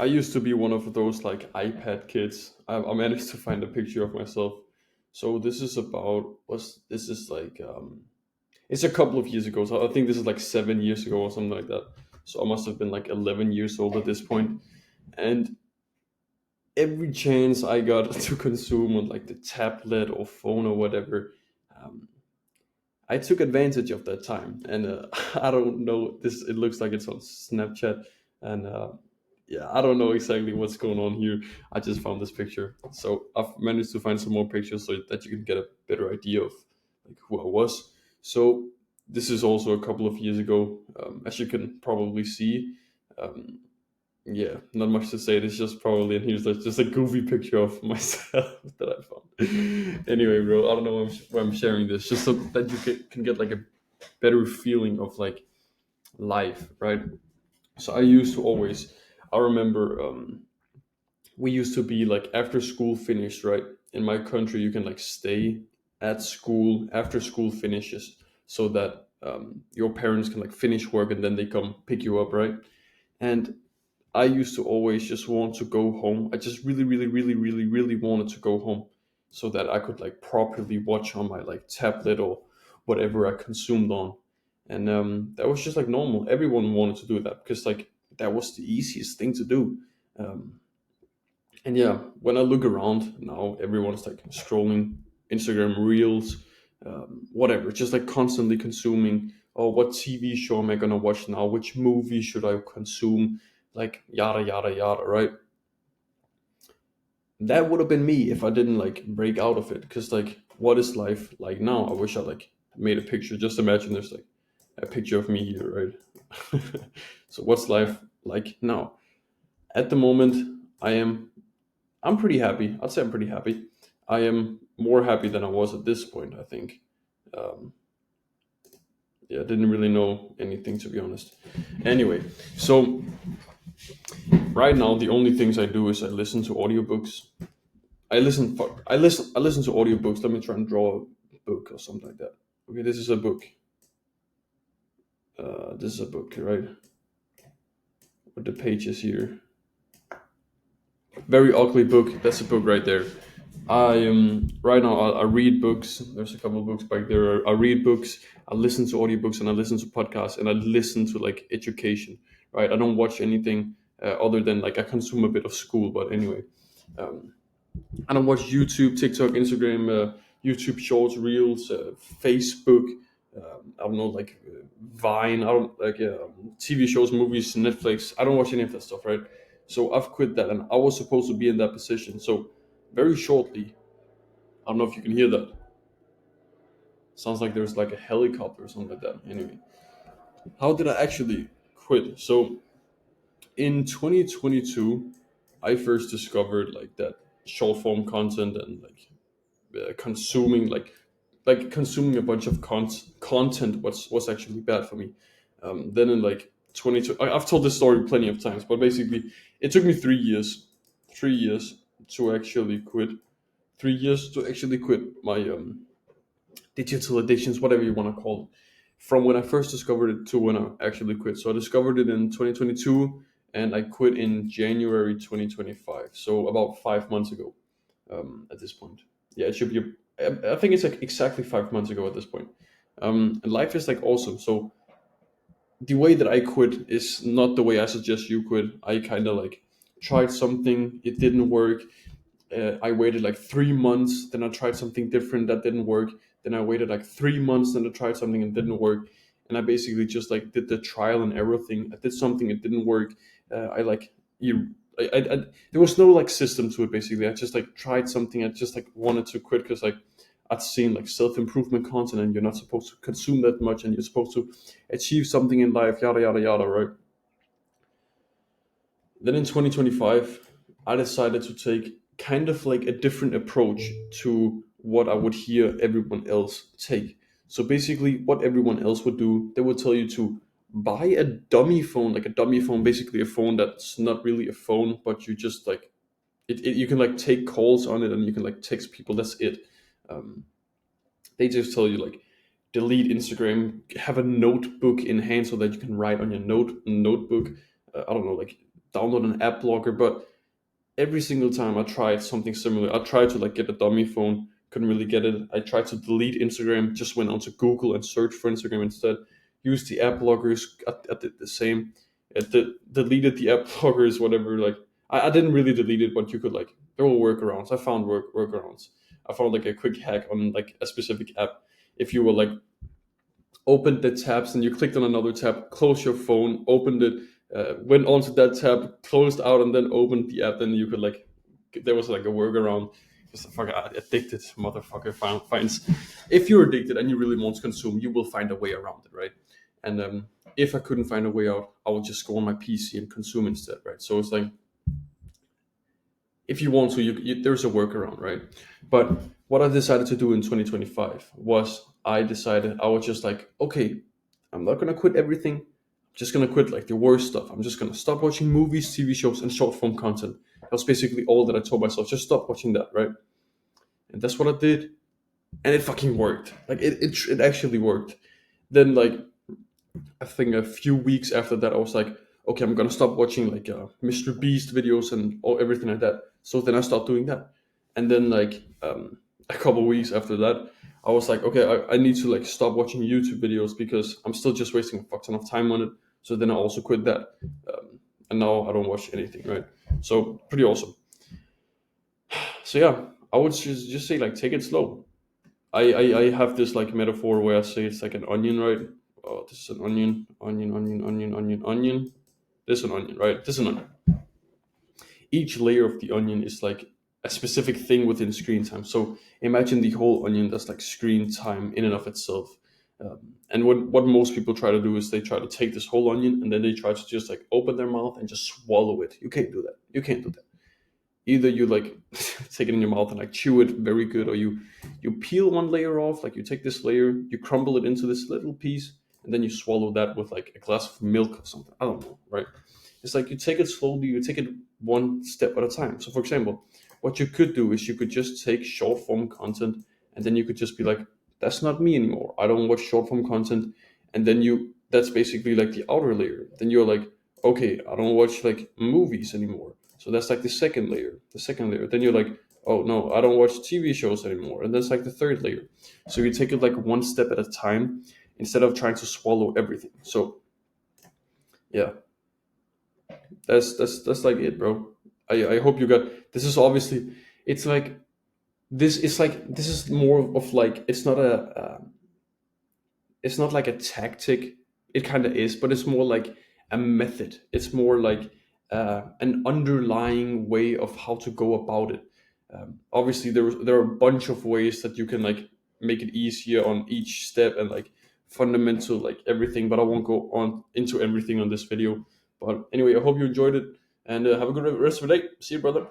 I used to be one of those like iPad kids. I managed to find a picture of myself. So this is about what's this is like it's a couple of years ago. So I think this is like 7 years ago or something like that. So I must have been like 11 years old at this point. And every chance I got to consume on like the tablet or phone or whatever, um, I took advantage of that time. And I don't know this. It looks like it's on Snapchat, and yeah, I don't know exactly what's going on here. I just found this picture, so I've managed to find some more pictures so that you can get a better idea of like who I was. So this is also a couple of years ago, as you can probably see. Um, yeah, not much to say. It's just probably, and here's just a goofy picture of myself that I found. Anyway, bro, I don't know why I'm sharing this, just so that you can get like a better feeling of like life, right? So I used to always, I remember we used to be like after school finished, right? In my country, you can like stay at school after school finishes, so that your parents can like finish work and then they come pick you up, right? And I used to always just want to go home. I just really, really, really, really, really wanted to go home so that I could like properly watch on my like tablet or whatever I consumed on. And that was just like normal. Everyone wanted to do that because like that was the easiest thing to do. Um, and yeah, when I look around now, everyone's like scrolling Instagram reels, whatever, just like constantly consuming. Oh, what TV show am I gonna watch now? Which movie should I consume? Like yada yada yada, right? That would have been me if I didn't like break out of it. Because like, what is life like now? I wish I like made a picture. Just imagine there's like a picture of me here, right? So what's life like now? At the moment, I'm pretty happy. I'd say I'm pretty happy. I am more happy than I was at this point, I think. Um, yeah, I didn't really know anything, to be honest. Anyway, so right now the only things I do is I listen to audiobooks. I listen to audiobooks. Let me try and draw a book or something like that. Okay, this is a book. This is a book, right? With the pages here. Very ugly book. That's a book right there. I am right now. I read books. There's a couple of books back there. I read books. I listen to audiobooks and I listen to podcasts and I listen to like education. Right. I don't watch anything other than like I consume a bit of school. But anyway, um, I don't watch YouTube, TikTok, Instagram, YouTube Shorts, Reels, Facebook. I don't know, like Vine. I don't like TV shows, movies, Netflix. I don't watch any of that stuff, right? So I've quit that, and I was supposed to be in that position. So very shortly, I don't know if you can hear that. Sounds like there's like a helicopter or something like that. Anyway, how did I actually quit? So in 2022, I first discovered like that short form content and like consuming like consuming a bunch of content was actually bad for me. Then in like 22, I've told this story plenty of times, but basically it took me 3 years, 3 years to actually quit. 3 years to actually quit my digital addictions, whatever you want to call it, from when I first discovered it to when I actually quit. So I discovered it in 2022, and I quit in January 2025. So about 5 months ago at this point. Yeah, it should be. I think it's like exactly 5 months ago at this point. And life is like awesome. So the way that I quit is not the way I suggest you quit. I kind of like tried something, it didn't work. I waited like 3 months, then I tried something different that didn't work. Then I waited like 3 months, then I tried something and didn't work. And I basically just like did the trial and error thing. I did something, it didn't work. I like you. There was no like system to it. Basically, I just like tried something. I just like wanted to quit because like I'd seen like self improvement content, and you're not supposed to consume that much, and you're supposed to achieve something in life. Yada yada yada. Right. Then in 2025, I decided to take kind of like a different approach to what I would hear everyone else take. So basically, what everyone else would do, they would tell you to buy a dummy phone, like a dummy phone, basically a phone that's not really a phone, but you just like you can like take calls on it and you can like text people. That's it. Um, they just tell you like delete Instagram, have a notebook in hand so that you can write on your notebook. I don't know, like download an app blocker, but every single time I tried something similar. I tried to like get a dummy phone, couldn't really get it. I tried to delete Instagram, just went onto Google and searched for Instagram instead. Used the app blockers, I did the same. Deleted the app blockers, whatever. Like I didn't really delete it, but you could like there were workarounds. I found workarounds. I found like a quick hack on like a specific app. If you were like opened the tabs and you clicked on another tab, close your phone, opened it, went onto that tab, closed out, and then opened the app. Then you could like, there was like a workaround. Just a fucking addicted motherfucker finds. If you're addicted and you really want to consume, you will find a way around it, right? And if I couldn't find a way out, I would just go on my PC and consume instead, right? So it's like if you want to, there's a workaround, right? But what I decided to do in 2025 was I decided I was just like, okay, I'm not gonna quit everything. I'm just gonna quit like the worst stuff. I'm just gonna stop watching movies, TV shows, and short form content. That was basically all that I told myself. Just stop watching that, right? And that's what I did, and it fucking worked. Like it actually worked. Then like I think a few weeks after that, I was like, okay, I'm gonna stop watching like Mr. Beast videos and everything like that. So then I stopped doing that, and then like a couple weeks after that, I was like, okay, I need to like stop watching YouTube videos because I'm still just wasting a fuck ton of time on it. So then I also quit that, and now I don't watch anything, right? So pretty awesome. So yeah, I would just say like take it slow. I have this like metaphor where I say it's like an onion, right? Oh, this is an onion, onion, onion, onion, onion, onion. This is an onion, right? This is an onion. Each layer of the onion is like a specific thing within screen time. So imagine the whole onion that's like screen time in and of itself. And what most people try to do is they try to take this whole onion and then they try to just like open their mouth and just swallow it. You can't do that. You can't do that. Either you like take it in your mouth and like chew it very good, or you peel one layer off, like you take this layer, you crumble it into this little piece, and then you swallow that with like a glass of milk or something. I don't know, right? It's like you take it slowly, you take it one step at a time. So for example, what you could do is you could just take short form content and then you could just be like, that's not me anymore. I don't watch short form content. And then that's basically like the outer layer. Then you're like, okay, I don't watch like movies anymore. So that's like the second layer. The second layer. Then you're like, oh no, I don't watch TV shows anymore. And that's like the third layer. So you take it like one step at a time instead of trying to swallow everything. So yeah, that's like it, bro. I hope you got this. Is obviously it's like this is more of like it's not like a tactic. It kind of is, but it's more like a method. It's more like an underlying way of how to go about it. Obviously, there are a bunch of ways that you can like make it easier on each step and like fundamental like everything. But I won't go on into everything on this video. But anyway, I hope you enjoyed it and have a good rest of the day. See you, brother.